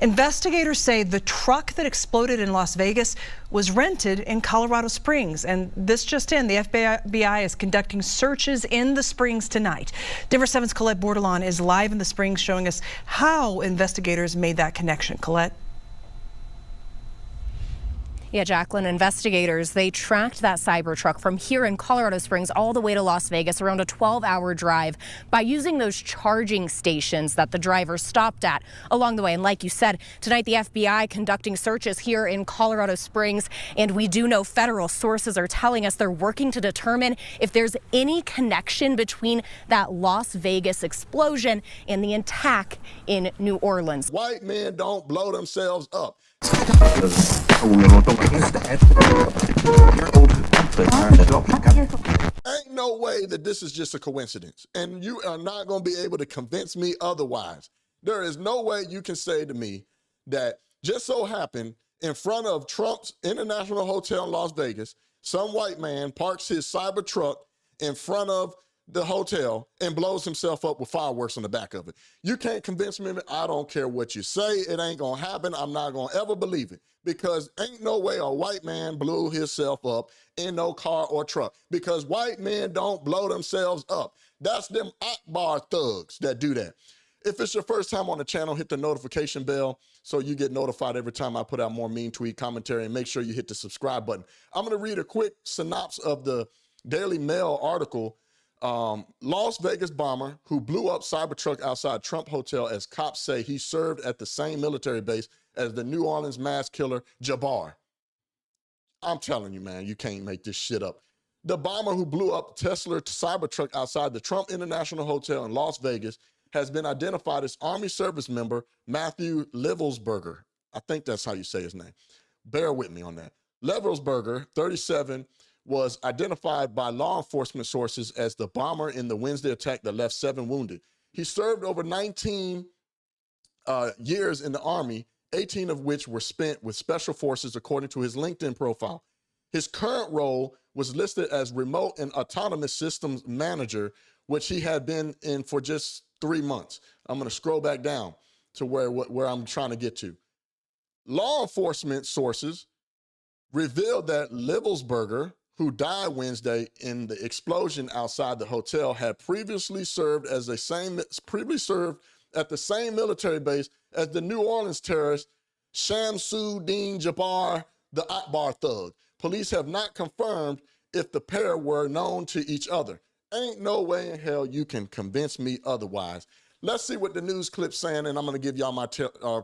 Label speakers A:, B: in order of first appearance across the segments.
A: Investigators say the truck that exploded in Las Vegas was rented in Colorado Springs. And this just in, the FBI is conducting searches in the Springs tonight. Denver 7's Colette Bordelon is live in the Springs showing us how investigators made that connection. Colette?
B: Yeah, Jacqueline, investigators, they tracked that Cybertruck from here in Colorado Springs all the way to Las Vegas, around a 12-hour drive, by using those charging stations that the driver stopped at along the way. And like you said, tonight the FBI conducting searches here in Colorado Springs, and we do know federal sources are telling us they're working to determine if there's any connection between that Las Vegas explosion and the attack in New Orleans.
C: White men don't blow themselves up. Ain't no way that this is just a coincidence, and you are not going to be able to convince me otherwise. There is no way you can say to me that just so happened in front of Trump's International Hotel in Las Vegas, some white man parks his Cybertruck in front of the hotel and blows himself up with fireworks on the back of it. You can't convince me. I don't care what you say. It ain't gonna happen. I'm not gonna ever believe it, because ain't no way a white man blew himself up in no car or truck, because white men don't blow themselves up. That's them Akbar thugs that do that. If it's your first time on the channel, hit the notification bell so you get notified every time I put out more mean tweet commentary, and make sure you hit the subscribe button. I'm gonna read a quick synopsis of the Daily Mail article. Las Vegas bomber who blew up Cybertruck outside Trump Hotel, as cops say he served at the same military base as the New Orleans mass killer Jabbar. I'm telling you, man, you can't make this shit up. The bomber who blew up Tesla Cybertruck outside the Trump International Hotel in Las Vegas has been identified as Army service member Matthew Levelsberger. I think that's how you say his name. Bear with me on that. Levelsberger, 37, was identified by law enforcement sources as the bomber in the Wednesday attack that left 7 wounded. He served over 19 years in the Army, 18 of which were spent with special forces, according to his LinkedIn profile. His current role was listed as remote and autonomous systems manager, which he had been in for just 3 months. I'm gonna scroll back down to where I'm trying to get to. Law enforcement sources revealed that Levelsberger, who died Wednesday in the explosion outside the hotel, had previously served at the same military base as the New Orleans terrorist Shamsuddin Jabbar, the Akbar thug. Police have not confirmed if the pair were known to each other. Ain't no way in hell you can convince me otherwise. Let's see what the news clip's saying, and I'm gonna give y'all my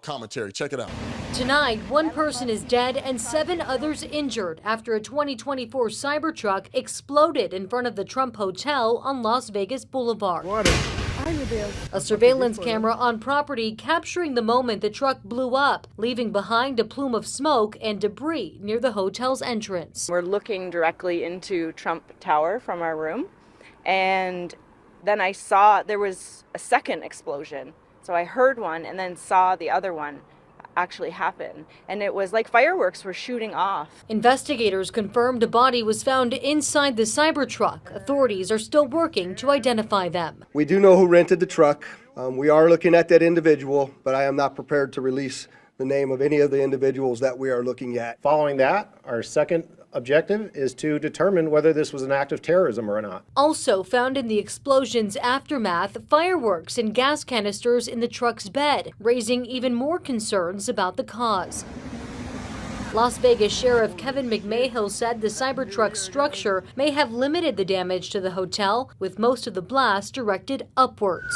C: commentary. Check it out.
D: Tonight, 1 person is dead and 7 others injured after a 2024 Cybertruck exploded in front of the Trump Hotel on Las Vegas Boulevard. A surveillance camera on property capturing the moment the truck blew up, leaving behind a plume of smoke and debris near the hotel's entrance.
E: We're looking directly into Trump Tower from our room, and then I saw there was a second explosion. So I heard one and then saw the other one actually happen. And it was like fireworks were shooting off.
D: Investigators confirmed a body was found inside the Cybertruck. Authorities are still working to identify them.
F: We do know who rented the truck. We are looking at that individual, but I am not prepared to release the name of any of the individuals that we are looking at.
G: Following that, our second objective is to determine whether this was an act of terrorism or not.
D: Also found in the explosion's aftermath, fireworks and gas canisters in the truck's bed, raising even more concerns about the cause. Las Vegas Sheriff Kevin McMahill said the Cybertruck's structure may have limited the damage to the hotel, with most of the blast directed upwards.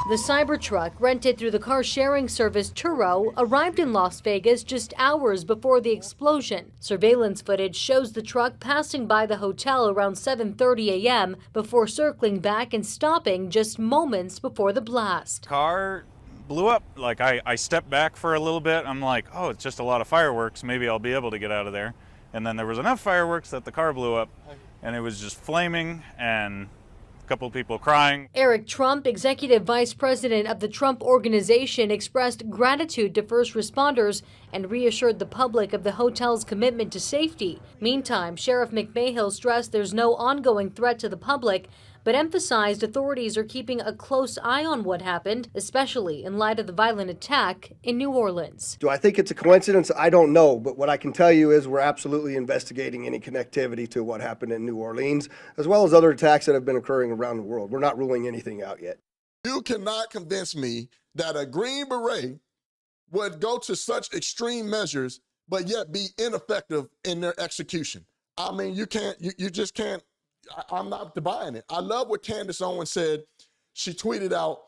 D: The Cybertruck, rented through the car-sharing service Turo, arrived in Las Vegas just hours before the explosion. Surveillance footage shows the truck passing by the hotel around 7:30 a.m. before circling back and stopping just moments before the blast.
H: Car blew up. Like I stepped back for a little bit. I'm like, oh, it's just a lot of fireworks. Maybe I'll be able to get out of there. And then there was enough fireworks that the car blew up, and it was just flaming and couple people crying.
D: Eric Trump, executive vice president of the Trump Organization, expressed gratitude to first responders and reassured the public of the hotel's commitment to safety. Meantime, Sheriff McMahill stressed there's no ongoing threat to the public, but emphasized authorities are keeping a close eye on what happened, especially in light of the violent attack in New Orleans.
F: Do I think it's a coincidence? I don't know, but what I can tell you is we're absolutely investigating any connectivity to what happened in New Orleans, as well as other attacks that have been occurring around the world. We're not ruling anything out yet.
C: You cannot convince me that a Green Beret would go to such extreme measures, but yet be ineffective in their execution. I mean, you just can't. I'm not buying it. I love what Candace Owens said. She tweeted out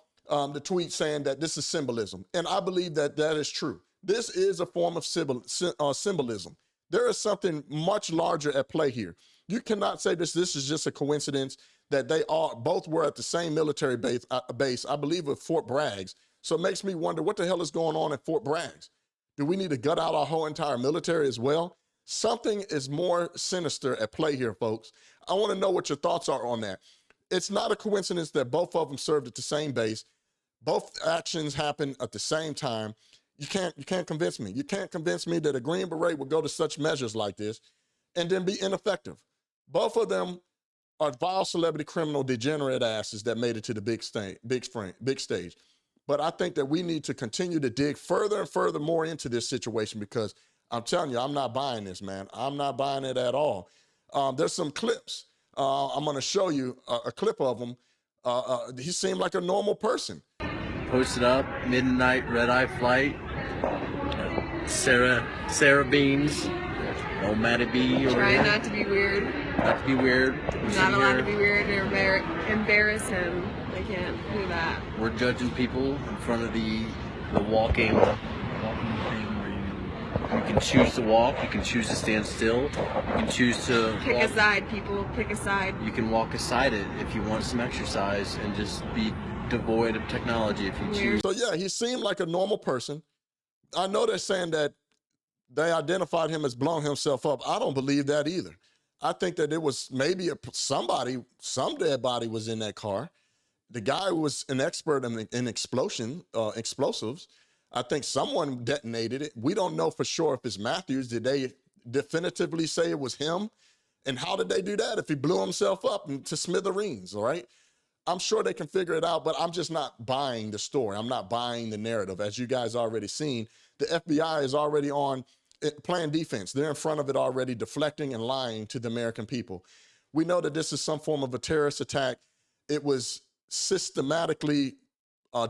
C: the tweet saying that this is symbolism. And I believe that that is true. This is a form of symbolism. There is something much larger at play here. You cannot say this is just a coincidence that they both were at the same military base, I believe at Fort Braggs. So it makes me wonder what the hell is going on at Fort Braggs? Do we need to gut out our whole entire military as well? Something is more sinister at play here, folks. I want to know what your thoughts are on that. It's not a coincidence that both of them served at the same base. Both actions happened at the same time. You can't convince me. You can't convince me that a Green Beret would go to such measures like this and then be ineffective. Both of them are vile celebrity criminal degenerate asses that made it to the big stage. But I think that we need to continue to dig further and further more into this situation, because I'm telling you, I'm not buying this, man. I'm not buying it at all. There's some clips. I'm going to show you a clip of him. He seemed like a normal person.
I: Posted up, midnight red-eye flight. Sarah Beans. No Matty B.
J: Trying not to be weird.
I: Not to be weird.
J: Not allowed to be weird or embarrass him. I can't do that.
I: We're judging people in front of the walking thing where you can choose to walk, you can choose to stand still, you can choose to
J: pick
I: walk.
J: a side, people. Pick a side.
I: You can walk aside it if you want some exercise and just be devoid of technology if you choose.
C: So yeah, he seemed like a normal person. I know they're saying that they identified him as blowing himself up. I don't believe that either. I think that it was maybe some dead body was in that car. The guy was an expert in explosives. I think someone detonated it. We don't know for sure if it's Matthews. Did they definitively say it was him? And how did they do that if he blew himself up to smithereens, all right? I'm sure they can figure it out, but I'm just not buying the story. I'm not buying the narrative. As you guys already seen, the FBI is already playing defense. They're in front of it already, deflecting and lying to the American people. We know that this is some form of a terrorist attack. It was systematically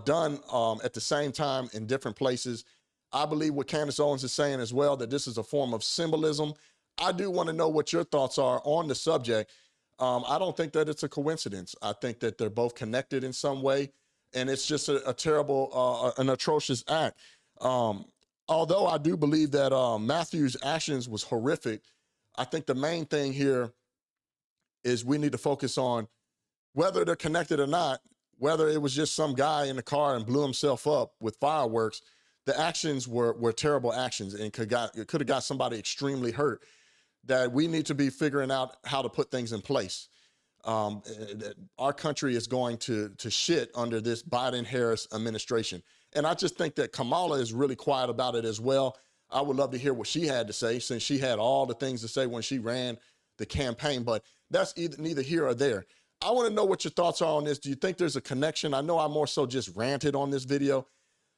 C: done at the same time in different places. I believe what Candace Owens is saying as well, that this is a form of symbolism. I do want to know what your thoughts are on the subject. I don't think that it's a coincidence. I think that they're both connected in some way, and it's just a terrible, an atrocious act. Although I do believe that Matthew's actions was horrific, I think the main thing here is we need to focus on whether they're connected or not, whether it was just some guy in the car and blew himself up with fireworks. The actions were terrible actions and could have got somebody extremely hurt, that we need to be figuring out how to put things in place. Our country is going to shit under this Biden-Harris administration. And I just think that Kamala is really quiet about it as well. I would love to hear what she had to say, since she had all the things to say when she ran the campaign, but that's neither here or there. I want to know what your thoughts are on this. Do you think there's a connection? I know I more so just ranted on this video.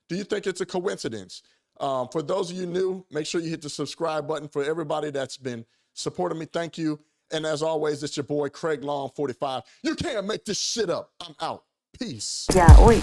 C: Do you think it's a coincidence? For those of you new, make sure you hit the subscribe button. For everybody that's been supporting me, thank you. And as always, it's your boy, Craig Long, 45. You can't make this shit up. I'm out. Peace.
K: Yeah, oj.